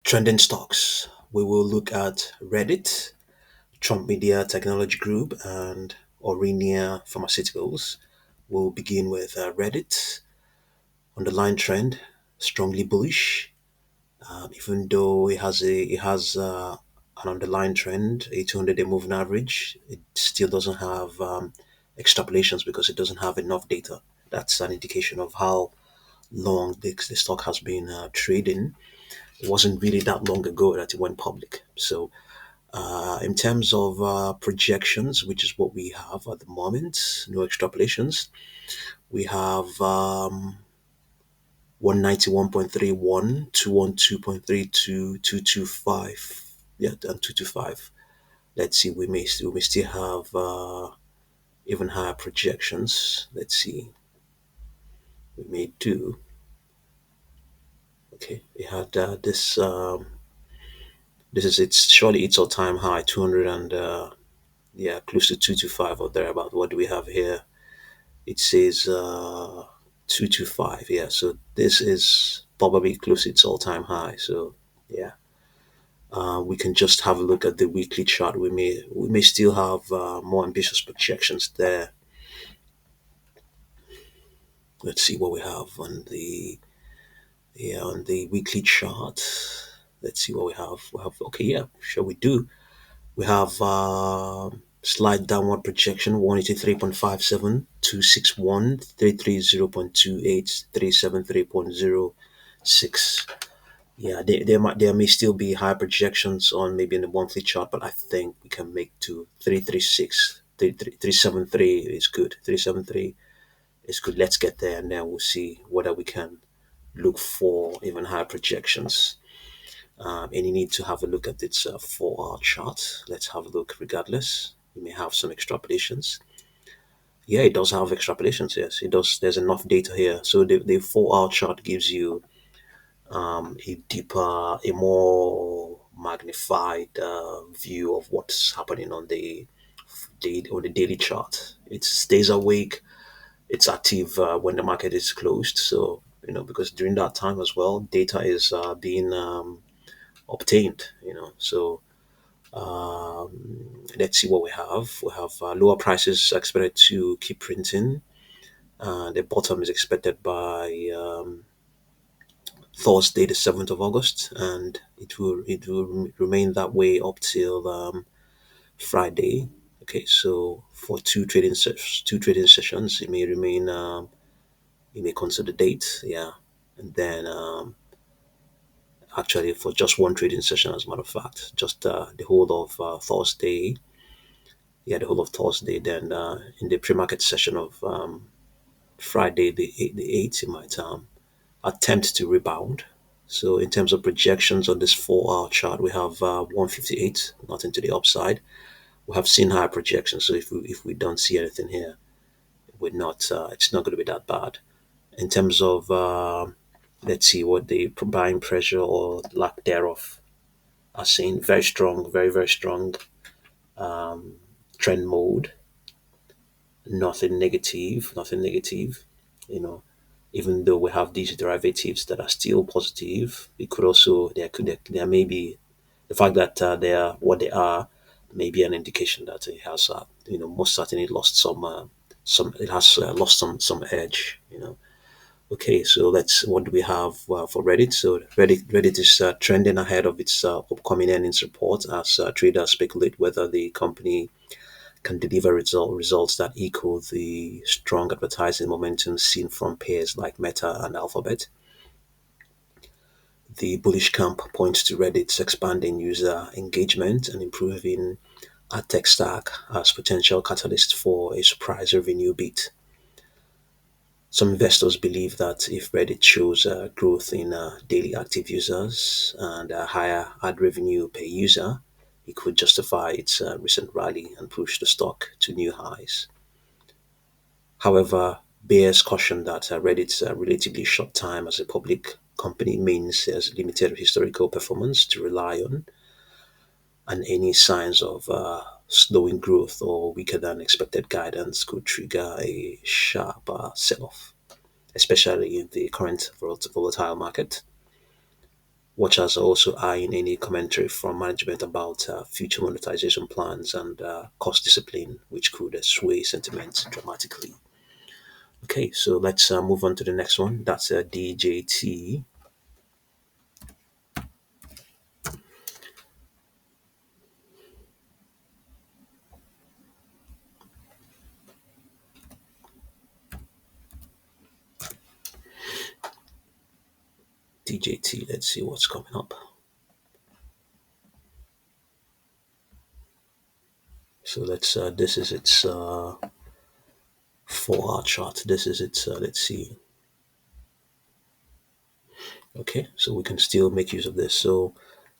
Trending stocks. We will look at Reddit, Trump Media Technology Group, and Aurinia Pharmaceuticals. We'll begin with Reddit. Underlying trend, strongly bullish. Even though it has an underlying trend, a 200-day moving average, it still doesn't have extrapolations because it doesn't have enough data. That's an indication of how long the stock has been trading. It wasn't really that long ago that it went public. So, in terms of projections, which is what we have at the moment, no extrapolations, we have 191.31, 212.32, 225. Yeah, and 225. Let's see, we may still have even higher projections. Let's see, we may do. Okay, we had this. This is it's surely its all-time high, 200 and yeah, close to 225 or thereabout. What do we have here? It says 225. Yeah, so this is probably close to its all-time high. So yeah, we can just have a look at the weekly chart. We may still have more ambitious projections there. Let's see what we have on the weekly chart. Let's see what we have. We have okay, yeah, sure we do. We have slight downward projection 183.57, 261, 330.28, 373.06. Yeah, there may still be high projections on maybe in the monthly chart, but I think we can make to 336. 373 is good. 373 is good. Let's get there and then we'll see whether we can look for even higher projections. And you need to have a look at its 4 hour chart. Let's have a look regardless. You may have some extrapolations. Yeah, it does have extrapolations. Yes, it does. There's enough data here. So the 4 hour chart gives you a deeper, a more magnified view of what's happening on the daily chart. It stays awake. It's active when the market is closed. So because during that time as well, data is being obtained. So let's see what we have. We have lower prices expected to keep printing. The bottom is expected by Thursday, the 7th of August, and it will remain that way up till Friday. Okay, so for two trading sessions, it may remain. You may consolidate, yeah, and then actually for just one trading session, as a matter of fact, just the whole of Thursday. Yeah, the whole of Thursday. Then in the pre-market session of Friday, the 8th, it might attempt to rebound. So in terms of projections on this 4 hour chart, we have 158, nothing to the upside. We have seen higher projections, so if we don't see anything here, we're not. It's not going to be that bad. In terms of let's see what the buying pressure or lack thereof are saying. Very strong, very very strong trend mode. Nothing negative, nothing negative. You know, even though we have these derivatives that are still positive, it could also there may be the fact that they are what they are may be an indication that it has most certainly lost some it has lost some edge. Okay, so let's what do we have for Reddit? So Reddit is trending ahead of its upcoming earnings report as traders speculate whether the company can deliver results that equal the strong advertising momentum seen from peers like Meta and Alphabet. The bullish camp points to Reddit's expanding user engagement and improving ad tech stack as potential catalyst for a surprise revenue beat. Some investors believe that if Reddit shows growth in daily active users and a higher ad revenue per user, it could justify its recent rally and push the stock to new highs. However, bears caution that Reddit's relatively short time as a public company means there's limited historical performance to rely on, and any signs of slowing growth or weaker than expected guidance could trigger a sharp sell off, especially in the current volatile market. Watchers are also eyeing any commentary from management about future monetization plans and cost discipline, which could sway sentiment dramatically. Okay, so let's move on to the next one. That's DJT. DJT. Let's see what's coming up. So let's. This is its 4 hour chart. This is its. Let's see. Okay, so we can still make use of this. So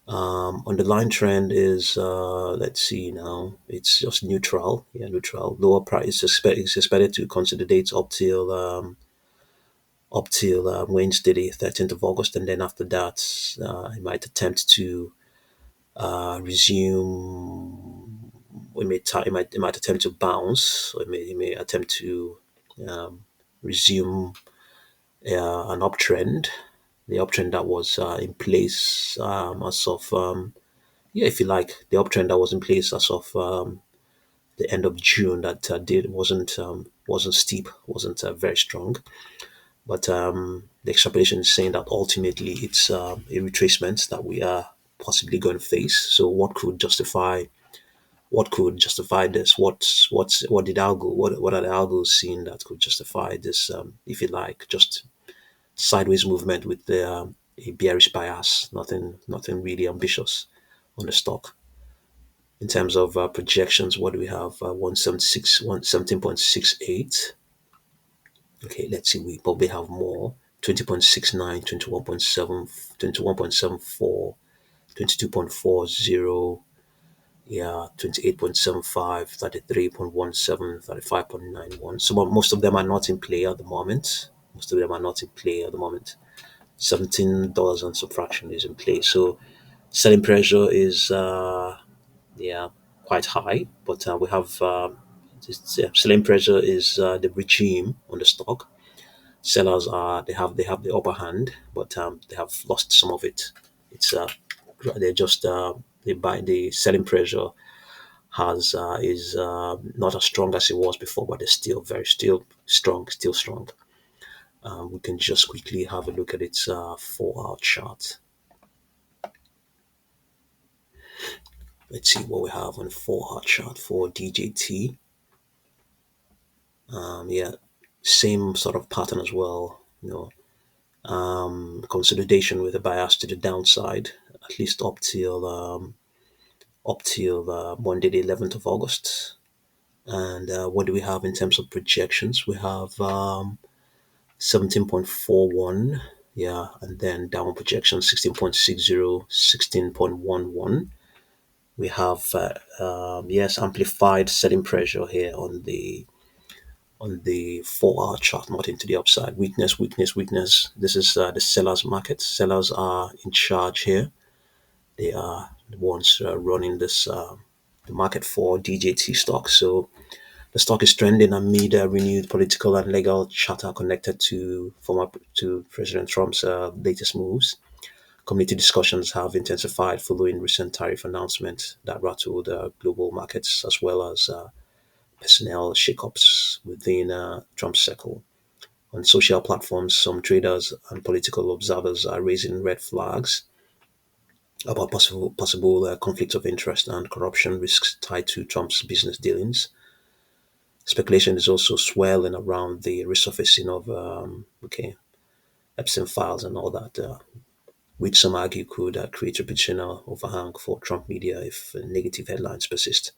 underlying trend is let's see now. It's just neutral. Yeah, neutral. Lower price is expected to consolidate up till Wednesday, the 13th of August, and then after that, it might attempt to resume. It might attempt to bounce, or it may attempt to um, resume an uptrend. The uptrend that was in place as of yeah, if you like, the uptrend that was in place as of the end of June that did wasn't steep, wasn't very strong. But the extrapolation is saying that ultimately it's a retracement that we are possibly going to face. So what could justify this? What did algo what are the algos seeing that could justify this? If you like, just sideways movement with a bearish bias. Nothing really ambitious on the stock. In terms of projections, what do we have? 176, 117.68. Okay, let's see. We probably have more. 20.69, 21.7, 21.74, 22.40, yeah, 28.75, 33.17, 35.91. Most of them are not in play at the moment. Most of them are not in play at the moment. $17 and subtraction is in play. So selling pressure is yeah, quite high, but we have selling pressure is the regime on the stock. Sellers are they have the upper hand, but they have lost some of it. It's they're just they buy the selling pressure has is not as strong as it was before, but it's still strong, still strong. We can just quickly have a look at its 4 hour chart. Let's see what we have on the 4 hour chart for DJT. Yeah, same sort of pattern as well. Consolidation with a bias to the downside, at least up till Monday, the 11th of August. And what do we have in terms of projections? We have 17.41, yeah, and then down projection 16.60, 16.11. We have yes, amplified selling pressure here on the 4 hour chart, not into the upside. Weakness, weakness, weakness. This is the sellers market. Sellers are in charge here. They are the ones running this the market for DJT stock. So the stock is trending amid a renewed political and legal chatter connected to President Trump's latest moves. Community discussions have intensified following recent tariff announcements that rattled global markets, as well as personnel shakeups within Trump's circle. On social platforms, some traders and political observers are raising red flags about possible conflicts of interest and corruption risks tied to Trump's business dealings. Speculation is also swirling around the resurfacing of Epstein files and all that, which some argue could create reputational overhang for Trump media if negative headlines persist.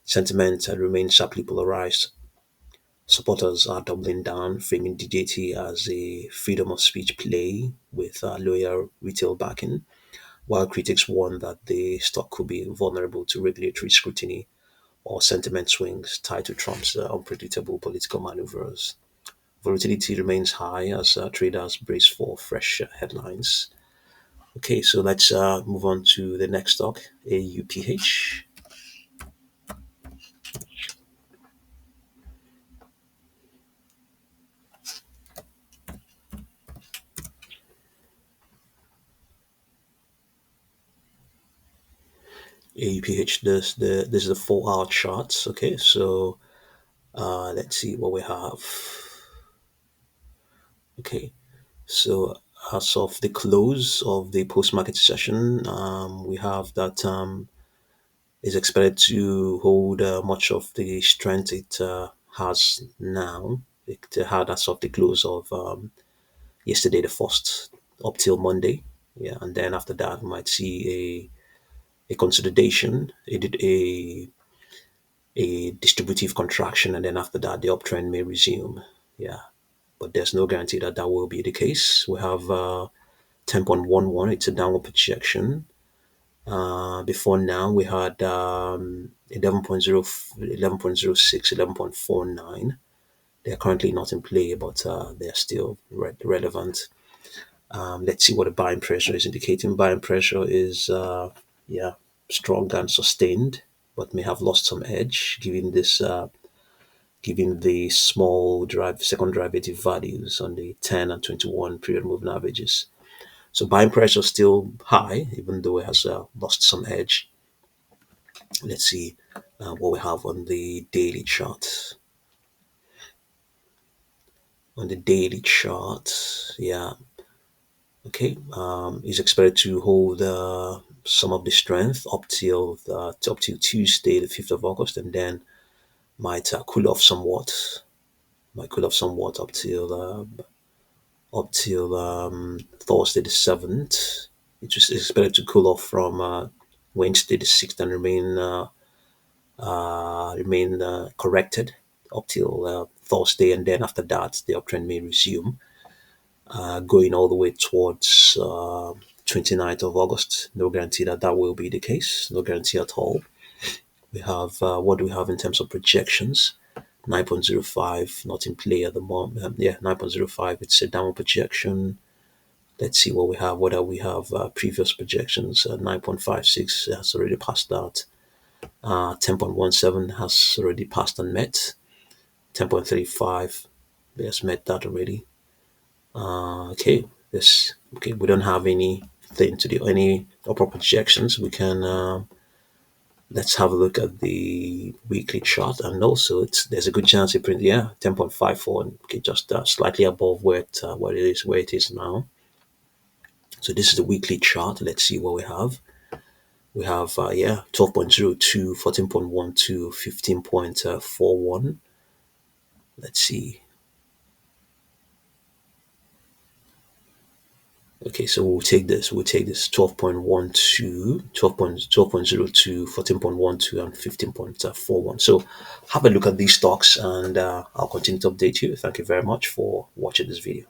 Sentiment remains sharply polarized. Supporters are doubling down, framing DJT as a freedom of speech play with loyal retail backing, while critics warn that the stock could be vulnerable to regulatory scrutiny or sentiment swings tied to Trump's unpredictable political maneuvers. Volatility remains high as traders brace for fresh headlines. Okay, so let's move on to the next stock, AUPH. AUPH. This is the 4 hour charts. Okay, so let's see what we have. Okay, so as of the close of the post market session, we have that is expected to hold much of the strength it has now. It had as of the close of yesterday, the first, up till Monday. Yeah, and then after that, we might see a consolidation. It did a distributive contraction, and then after that, the uptrend may resume. Yeah, but there's no guarantee that that will be the case. We have 10.11, it's a downward projection. Before now, we had 11.0, 11.06, 11.49. They're currently not in play, but they're still relevant. Let's see what the buying pressure is indicating. Buying pressure is, yeah, strong and sustained, but may have lost some edge given this, given the small second derivative values on the 10 and 21 period moving averages. So buying pressure is still high, even though it has lost some edge. Let's see what we have on the daily chart. On the daily chart, yeah, okay, is expected to hold some of the strength up till Tuesday, the 5th of August, and then might cool off somewhat. Might cool off somewhat up till Thursday the 7th. It is expected to cool off from Wednesday the 6th and remain corrected up till Thursday, and then after that, the uptrend may resume, going all the way towards 29th of August. No guarantee that that will be the case. No guarantee at all. We have what do we have in terms of projections? 9.05 not in play at the moment. Yeah, 9.05. It's a downward projection. Let's see what we have. Whether we have previous projections. 9.56 has already passed that. 10.17 has already passed and met. 10.35 has met that already. Okay, this okay. We don't have anything to do, any upper projections. We can let's have a look at the weekly chart, and also there's a good chance it print, yeah, 10.54, okay, just slightly above where it is now. So this is the weekly chart. Let's see what we have. We have yeah, 12.02, 14.12, 15.41. Let's see. Okay, so we'll take this. We'll take this 12.12, 12.02, 14.12, and 15.41. So have a look at these stocks, and I'll continue to update you. Thank you very much for watching this video.